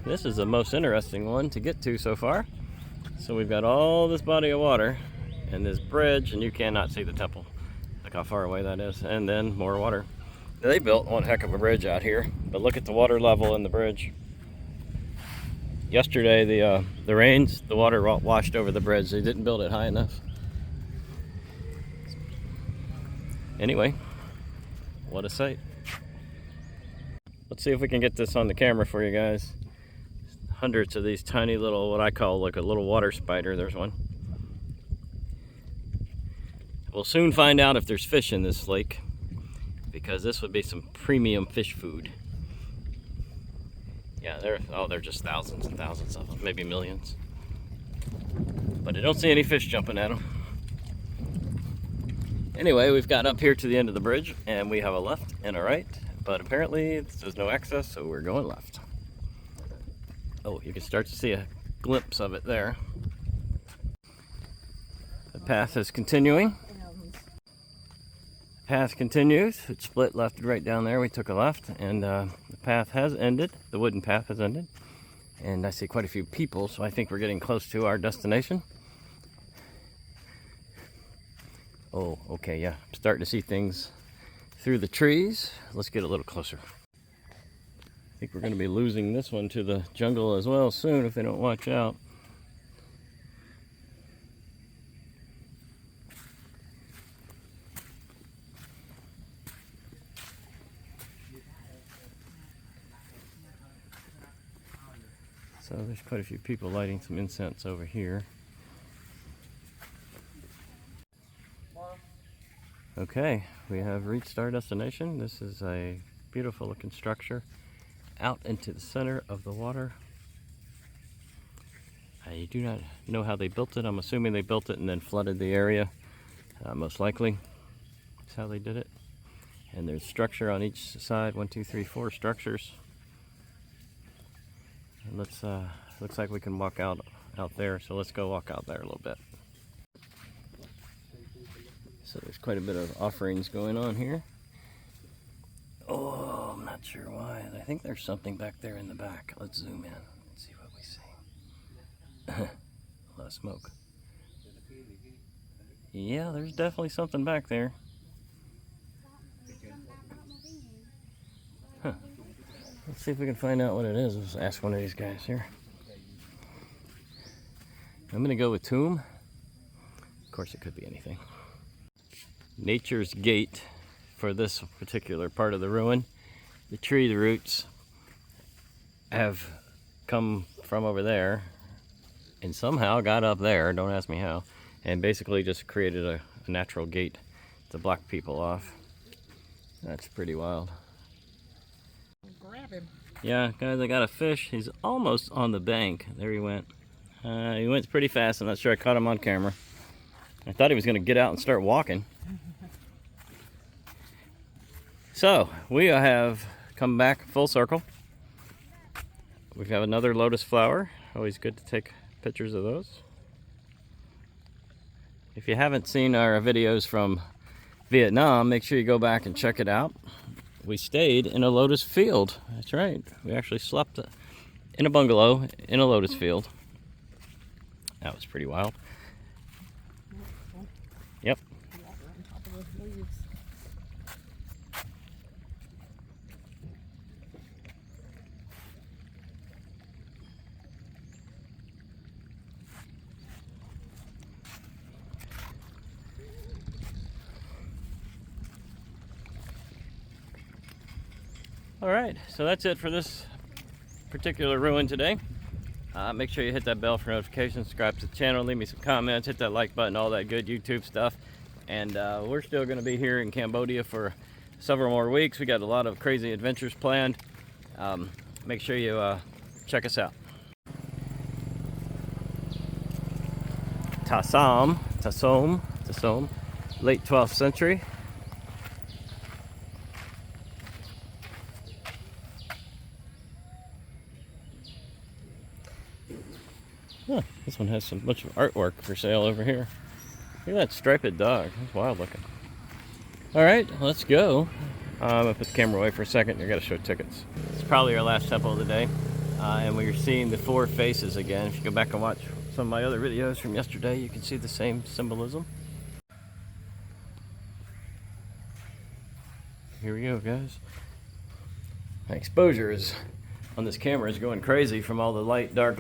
This is the most interesting one to get to so far. So we've got all this body of water and this bridge, and you cannot see the temple. Look how far away that is, and then more water. They built one heck of a bridge out here, but look at the water level in the bridge. Yesterday, the rains, the water washed over the bridge. They didn't build it high enough. Anyway, what a sight. Let's see if we can get this on the camera for you guys. Hundreds of these tiny little, what I call like a little water spider. There's one. We'll soon find out if there's fish in this lake, because this would be some premium fish food. Yeah, they're just thousands and thousands of them, maybe millions. But I don't see any fish jumping at them. Anyway, we've got up here to the end of the bridge, and we have a left and a right, but apparently there's no access, so we're going left. Oh, you can start to see a glimpse of it there. The path is continuing. The path continues. It split left and right down there. We took a left, and the path has ended. The wooden path has ended. And I see quite a few people, so I think we're getting close to our destination. Oh, okay, yeah. I'm starting to see things through the trees. Let's get a little closer. I think we're going to be losing this one to the jungle as well soon if they don't watch out. So there's quite a few people lighting some incense over here. Okay, we have reached our destination. This is a beautiful looking structure out into the center of the water. I do not know how they built it. I'm assuming they built it and then flooded the area. Most likely that's how they did it. And there's structure on each side. 1, 2, 3, 4 structures. And let's looks like we can walk out there, so let's go walk out there a little bit. So there's quite a bit of offerings going on here. Oh, I'm not sure why. I think there's something back there in the back. Let's zoom in and see what we see. A lot of smoke. Yeah, there's definitely something back there. Huh. Let's see if we can find out what it is. Let's ask one of these guys here. I'm going to go with tomb. Of course, it could be anything. Nature's gate for this particular part of the ruin. The tree roots have come from over there and somehow got up there, don't ask me how, and basically just created a natural gate to block people off. That's pretty wild. Grab him. Yeah, guys, I got a fish. He's almost on the bank. There he went. He went pretty fast. I'm not sure I caught him on camera. I thought he was going to get out and start walking. So, we have come back full circle. We have another lotus flower. Always good to take pictures of those. If you haven't seen our videos from Vietnam, make sure you go back and check it out. We stayed in a lotus field. That's right. We actually slept in a bungalow in a lotus field. That was pretty wild. Yep. All right, so that's it for this particular ruin today. Make sure you hit that bell for notifications, subscribe to the channel, leave me some comments, hit that like button, all that good YouTube stuff. And we're still going to be here in Cambodia for several more weeks. We got a lot of crazy adventures planned. Make sure you check us out. Tasom, late 12th century. Huh, this one has some bunch of artwork for sale over here. Look at that striped dog. That's wild looking. All right, let's go. I'm gonna put the camera away for a second. I gotta show tickets. It's probably our last temple of the day. And we're seeing the four faces again. If you go back and watch some of my other videos from yesterday, you can see the same symbolism. Here we go, guys. My exposure is on this camera is going crazy from all the light, dark,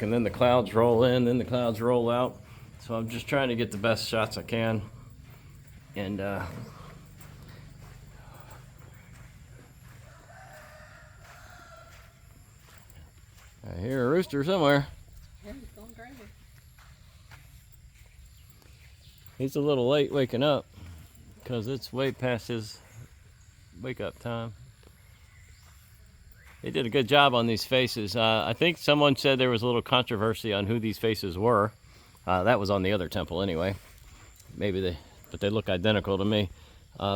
and then the clouds roll in, then the clouds roll out. So I'm just trying to get the best shots I can. And I hear a rooster somewhere. Yeah, he's going crazy. He's a little late waking up because it's way past his wake up time. They did a good job on these faces. I think someone said there was a little controversy on who these faces were. That was on the other temple anyway. But they look identical to me.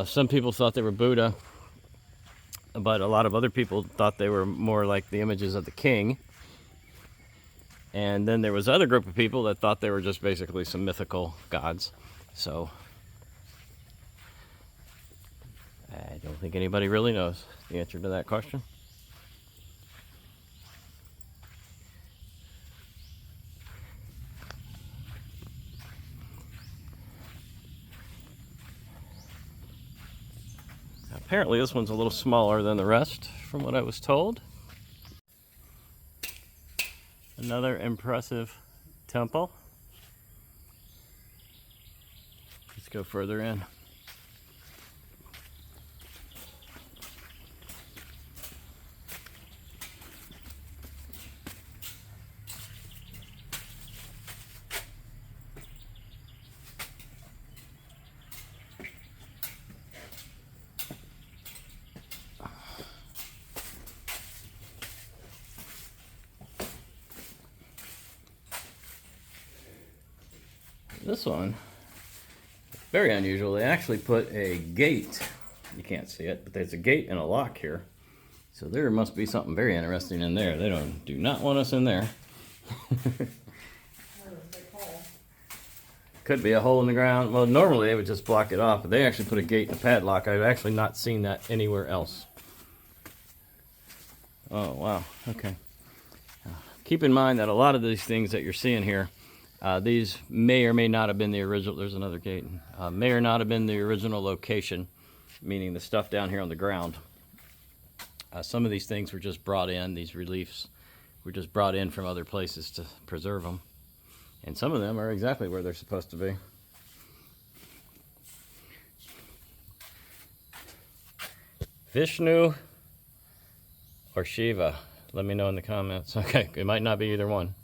Some people thought they were Buddha, but a lot of other people thought they were more like the images of the king. And then there was other group of people that thought they were just basically some mythical gods. So I don't think anybody really knows the answer to that question. Apparently this one's a little smaller than the rest, from what I was told. Another impressive temple. Let's go further in. This one, very unusual. They actually put a gate. You can't see it, but there's a gate and a lock here. So there must be something very interesting in there. They do not want us in there. Could be a hole in the ground. Well, normally they would just block it off, but they actually put a gate and a padlock. I've actually not seen that anywhere else. Oh, wow. Okay. Keep in mind that a lot of these things that you're seeing here, these may or may not have been the original. There's another gate. May or not have been the original location, meaning the stuff down here on the ground. Some of these things were just brought in. These reliefs were just brought in from other places to preserve them. And some of them are exactly where they're supposed to be. Vishnu or Shiva? Let me know in the comments. Okay, it might not be either one.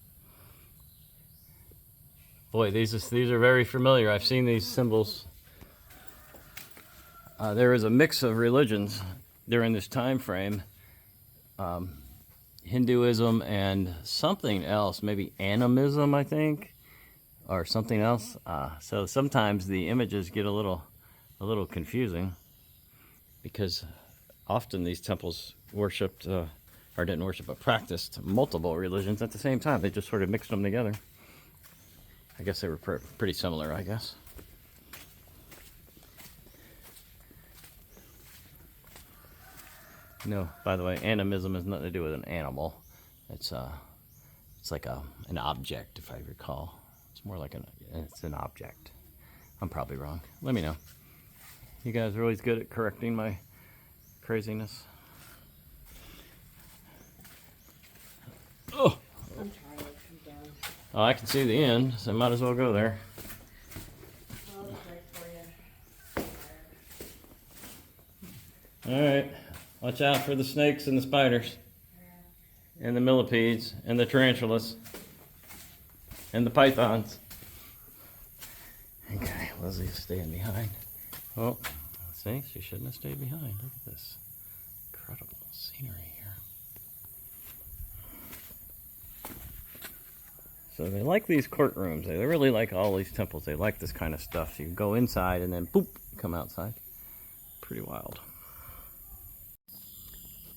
Boy, these are very familiar. I've seen these symbols. There is a mix of religions during this time frame. Hinduism and something else, maybe animism, I think, or something else. So sometimes the images get a little confusing because often these temples worshipped, or didn't worship, but practiced multiple religions at the same time. They just sort of mixed them together. I guess they were pretty similar, I guess. No, by the way, animism has nothing to do with an animal. It's like an object, if I recall. It's more like it's an object. I'm probably wrong. Let me know. You guys are always good at correcting my craziness. Oh! I'm tired. I'm done. Oh, I can see the end, so I might as well go there. I'll just wait for you. Alright. Watch out for the snakes and the spiders. Yeah. And the millipedes and the tarantulas. And the pythons. Okay, Leslie's staying behind. Oh, see, she shouldn't have stayed behind. Look at this incredible scenery here. So they like these courtrooms. They really like all these temples. They like this kind of stuff. So you go inside and then boop, come outside. Pretty wild.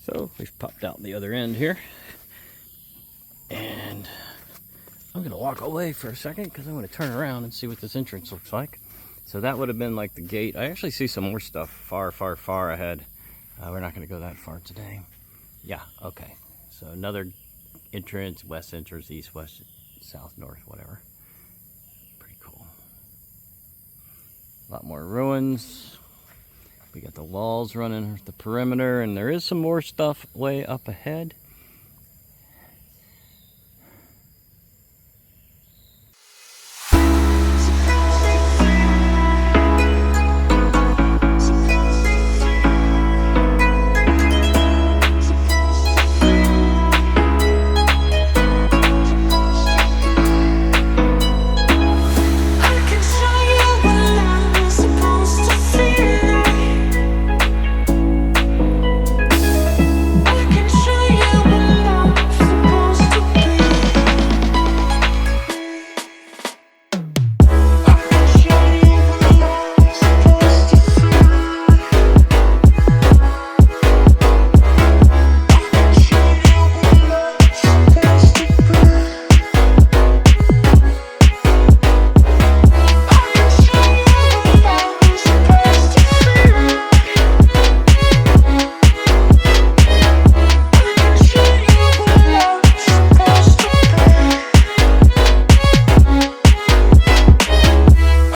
So we've popped out the other end here. And I'm going to walk away for a second because I want to turn around and see what this entrance looks like. So that would have been like the gate. I actually see some more stuff far, far, far ahead. We're not going to go that far today. Yeah, okay. So another entrance, west entrance, east, west, south, north, whatever. Pretty cool. A lot more ruins. We got the walls running the perimeter, and there is some more stuff way up ahead.